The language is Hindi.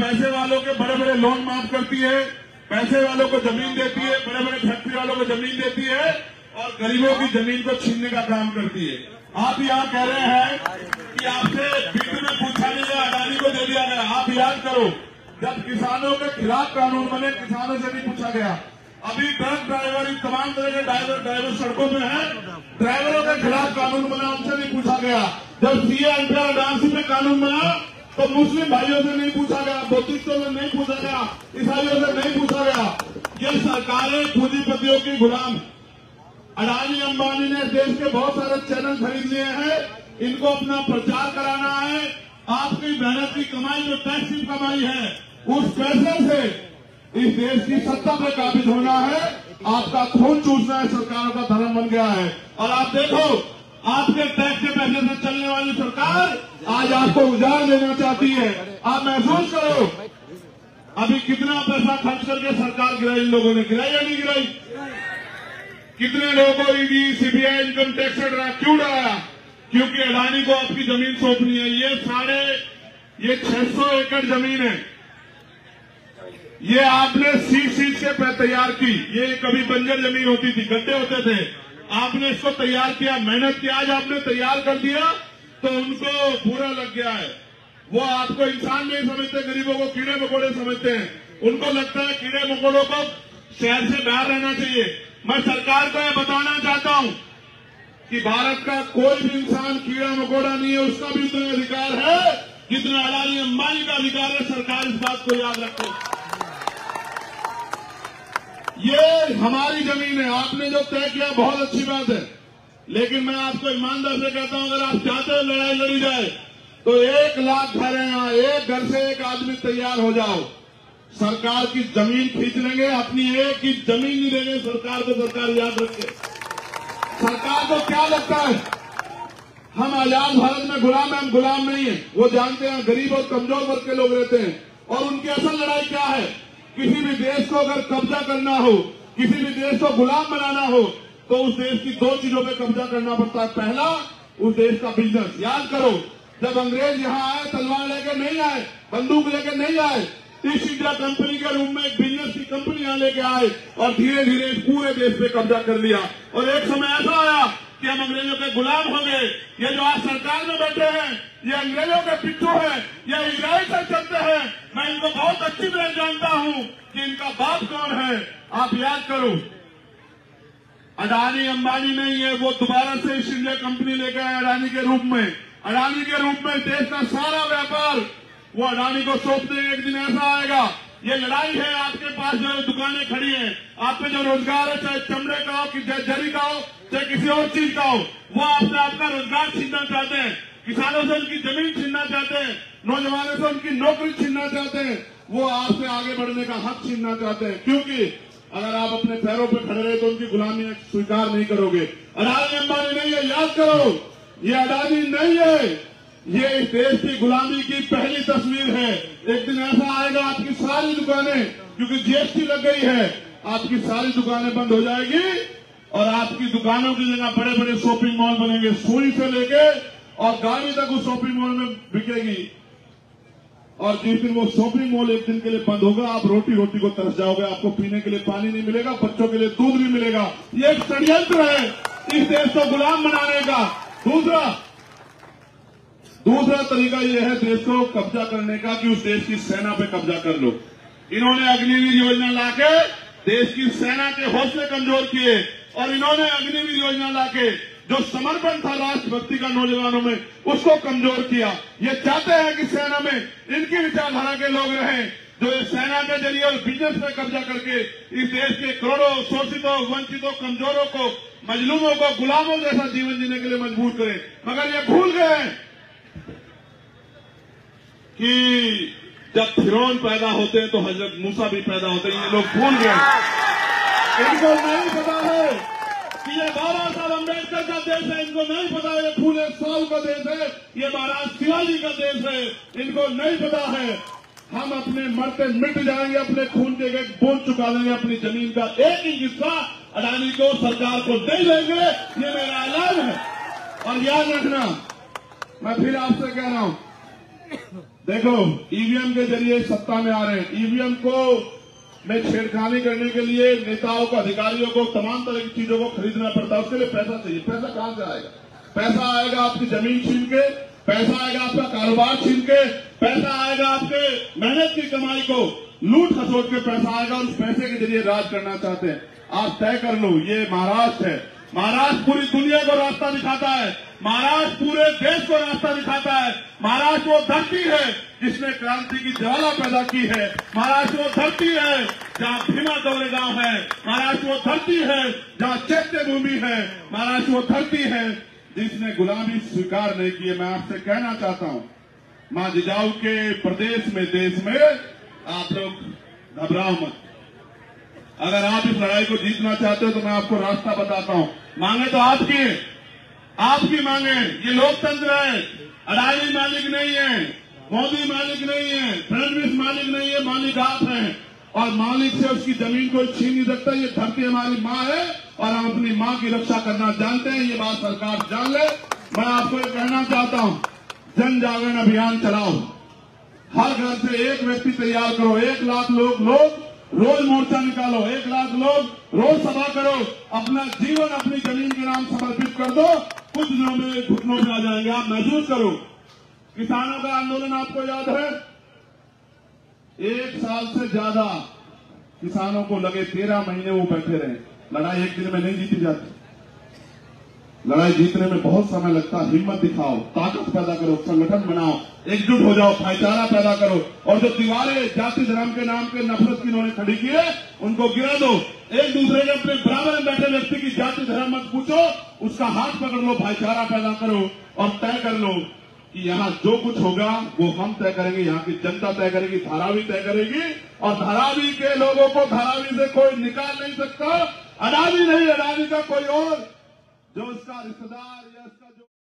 पैसे वालों के बड़े बड़े लोन माफ करती है, पैसे वालों को जमीन देती है, बड़े बड़े फैक्ट्री वालों को जमीन देती है और गरीबों की जमीन को छीनने का काम करती है। आप यहाँ कह रहे हैं कि आपसे बीच में पूछा नहीं गया, अडानी को दे दिया गया। आप याद करो, जब किसानों के खिलाफ कानून बने, किसानों से नहीं पूछा गया। अभी ट्रक ड्राइवर, तमाम तरह के ड्राइवर सड़कों में हैं, ड्राइवरों के खिलाफ कानून बना, उनसे नहीं पूछा गया। जब सीए एंटी डांसी में कानून बना तो मुस्लिम भाइयों से नहीं पूछा गया, बौद्धिस्टों से नहीं पूछा गया, ईसाइयों से नहीं पूछा गया। ये सरकारें पूंजीपतियों की गुलाम। अडानी अंबानी ने देश के बहुत सारे चैनल खरीद लिए हैं, इनको अपना प्रचार कराना है। आपकी मेहनत की कमाई, जो टैक्स की कमाई है, उस पैसे से इस देश की सत्ता पे काबिज होना है। आपका खून चूसना है, सरकारों का धर्म बन गया है। और आप देखो, आपके टैक्स के पैसे से चलने वाली सरकार आज आपको उजाड़ देना चाहती है। आप महसूस करो, अभी कितना पैसा खर्च करके सरकार गिराई, इन लोगों ने गिराई या नहीं गिराई? कितने लोगों को ईडी, सीबीआई, इनकम टैक्स से डरा, क्यों डराया? क्योंकि अडानी को आपकी जमीन सौंपनी है। ये 600 एकड़ जमीन है, ये आपने सींच के तैयार की। ये कभी बंजर जमीन होती थी, गड्ढे होते थे, आपने इसको तैयार किया, मेहनत किया, आज आपने तैयार कर दिया तो उनको पूरा लग गया है। वो आपको इंसान नहीं समझते, गरीबों को कीड़े मकोड़े समझते हैं। उनको लगता है कीड़े मकोड़ों को शहर से बाहर रहना चाहिए। मैं सरकार को यह बताना चाहता हूं कि भारत का कोई भी इंसान कीड़ा मकोड़ा नहीं है, उसका भी उतना अधिकार है जितना अडानी अंबानी का अधिकार है। सरकार इस बात को याद रखे। ये हमारी जमीन है, आपने जो तय किया बहुत अच्छी बात है, लेकिन मैं आपको ईमानदार से कहता हूं, अगर आप चाहते हो लड़ाई लड़ी जाए तो 1 लाख घर है यहाँ, एक घर से एक आदमी तैयार हो जाओ। सरकार की जमीन खींच लेंगे, अपनी एक ही जमीन नहीं देंगे सरकार को। सरकार याद रखे, सरकार को क्या लगता है हम आजाद भारत में गुलाम हैं? हम गुलाम नहीं है। वो जानते हैं गरीब और कमजोर वर्ग के लोग रहते हैं, और उनकी असल लड़ाई क्या है? किसी भी देश को अगर कब्जा करना हो, किसी भी देश को गुलाम बनाना हो, तो उस देश की 2 चीजों पे कब्जा करना पड़ता है। पहला, उस देश का बिजनेस। याद करो, जब अंग्रेज यहाँ आए, तलवार लेकर नहीं आए, बंदूक लेकर नहीं आए, ईस्ट इंडिया कंपनी के रूप में एक बिजनेस की कंपनी यहाँ लेके आए और धीरे धीरे पूरे देश पे कब्जा कर लिया। और एक समय ऐसा आया कि हम अंग्रेजों के गुलाम हो गए। ये जो आज सरकार में बैठे हैं, ये अंग्रेजों के पिट्ठू हैं, ये इजराइल से चलते हैं। मैं इनको बहुत अच्छी तरह जानता हूं कि इनका बाप कौन है। आप याद करो, अडानी अंबानी नहीं है, वो दोबारा से ईस्ट इंडिया कंपनी लेकर आए अडानी के रूप में। अडानी के रूप में देश का सारा व्यापार वो अडानी को सौंप देंगे। एक दिन ऐसा आएगा, ये लड़ाई है। आपके पास जो दुकानें खड़ी हैं, आप पे जो रोजगार है, चाहे चमड़े का हो, चाहे जरी का हो, चाहे किसी और चीज का हो, वो आपसे आपका रोजगार छीनना चाहते हैं, किसानों से उनकी जमीन छीनना चाहते हैं, नौजवानों से उनकी नौकरी छीनना चाहते हैं, वो आपसे आगे बढ़ने का हक छीनना चाहते हैं। क्योंकि अगर आप अपने पैरों पर खड़े रहे तो उनकी गुलामी स्वीकार नहीं करोगे। अडानी अंबानी नहीं है, याद करो, ये अडानी नहीं है, ये इस देश की गुलामी की पहली तस्वीर है। एक दिन ऐसा आएगा, आपकी सारी दुकानें, क्योंकि जीएसटी लग गई है, आपकी सारी दुकानें बंद हो जाएगी और आपकी दुकानों की जगह बड़े बड़े शॉपिंग मॉल बनेंगे। सुई से लेके और गाड़ी तक उस शॉपिंग मॉल में बिकेगी। और जिस दिन वो शॉपिंग मॉल एक दिन के लिए बंद होगा, आप रोटी को तरस जाओगे, आपको पीने के लिए पानी नहीं मिलेगा, बच्चों के लिए दूध नहीं मिलेगा। ये एक षड्यंत्र है इस देश को गुलाम बनाने का। दूसरा तरीका यह है देश को कब्जा करने का कि उस देश की सेना पे कब्जा कर लो। इन्होंने अग्निवीर योजना लाके देश की सेना के हौसले कमजोर किए, और इन्होंने अग्निवीर योजना लाके जो समर्पण था राष्ट्रभक्ति का नौजवानों में, उसको कमजोर किया। ये चाहते हैं कि सेना में इनकी विचारधारा के लोग रहें, जो इस सेना के जरिए और बिजनेस पे कब्जा करके इस देश के करोड़ों शोषितों, वंचितों, कमजोरों को, मजलूमों को गुलामों जैसा जीवन जीने के लिए मजबूर करें। मगर ये भूल गए कि जब फिरौन पैदा होते हैं तो हजरत मूसा भी पैदा होते हैं। ये लोग भूल गए। इनको नहीं पता है कि ये बाबा साहब अम्बेडकर का देश है। इनको नहीं पता है ये फूले साहू का देश है, ये महाराज शिवाजी का देश है। इनको नहीं पता है हम अपने मरते मिट जाएंगे, अपने खून के एक बूंद चुका देंगे, अपनी जमीन का एक ही हिस्सा अडानी को, सरकार को नहीं देंगे। ये मेरा ऐलान है। और याद रखना, मैं फिर आपसे कह रहा हूं, देखो, ईवीएम के जरिए सत्ता में आ रहे हैं। ईवीएम को में छेड़खानी करने के लिए नेताओं को, अधिकारियों को तमाम तरह की चीजों को खरीदना पड़ता है। उसके लिए पैसा चाहिए। पैसा कहां से आएगा? पैसा आएगा आपकी जमीन छीन के, पैसा आएगा आपका कारोबार छीन के, पैसा आएगा आपके मेहनत की कमाई को लूट खसोट के पैसा आएगा, और उस पैसे के जरिए राज करना चाहते हैं। आप तय कर लो, ये महाराष्ट्र है। महाराष्ट्र पूरी दुनिया को रास्ता दिखाता है। महाराष्ट्र पूरे देश को रास्ता दिखाता है। महाराष्ट्र वो धरती है जिसने क्रांति की ज्वाला पैदा की है। महाराष्ट्र वो धरती है जहाँ भीमा डोले गांव है। महाराष्ट्र वो धरती है जहाँ चैत्य भूमि है। महाराष्ट्र वो धरती है जिसने गुलामी स्वीकार नहीं की है। मैं आपसे कहना चाहता हूँ, मां जिजाऊ के प्रदेश में, देश में आप लोग घबराओ मत। अगर आप इस लड़ाई को जीतना चाहते हो तो मैं आपको रास्ता बताता हूं। मांगे तो आपकी मांगे। ये लोकतंत्र है। अडानी मालिक नहीं है, मोदी मालिक नहीं है, फडणवीस मालिक नहीं है, मालिक आप हैं। और मालिक से उसकी जमीन को छीन नहीं सकता। ये धरती हमारी मां है और हम अपनी मां की रक्षा करना जानते हैं। ये बात सरकार जान ले। मैं आपको ये कहना चाहता हूं, जन जागरण अभियान चलाओ। हर घर से एक व्यक्ति तैयार करो। 1 लाख लोग रोज मोर्चा निकालो। 1 लाख लोग रोज सभा करो। अपना जीवन अपनी जमीन के नाम समर्पित कर दो। कुछ दिनों में घुटनों पे आ जाएंगे। आप महसूस करो। किसानों का आंदोलन आपको याद है? 1 साल से ज्यादा किसानों को लगे, 13 महीने वो बैठे रहे। लड़ाई एक दिन में नहीं जीती जाती। लड़ाई जीतने में बहुत समय लगता है। हिम्मत दिखाओ, ताकत पैदा करो, संगठन बनाओ, एकजुट हो जाओ, भाईचारा पैदा करो। और जो दीवारें जाति धर्म के नाम पे नफरत की इन्होंने खड़ी की है, उनको गिरा दो। एक दूसरे के अपने बराबर में बैठे व्यक्ति की जाति धर्म मत पूछो, उसका हाथ पकड़ लो, भाईचारा पैदा करो और तय कर लो कि यहाँ जो कुछ होगा वो हम तय करेंगे, यहाँ की जनता तय करेगी, धारावी तय करेगी। और धारावी के लोगों को धारावी से कोई निकाल नहीं सकता। अडानी नहीं, अडानी का कोई और जो उसका रिश्तेदार या उसका जो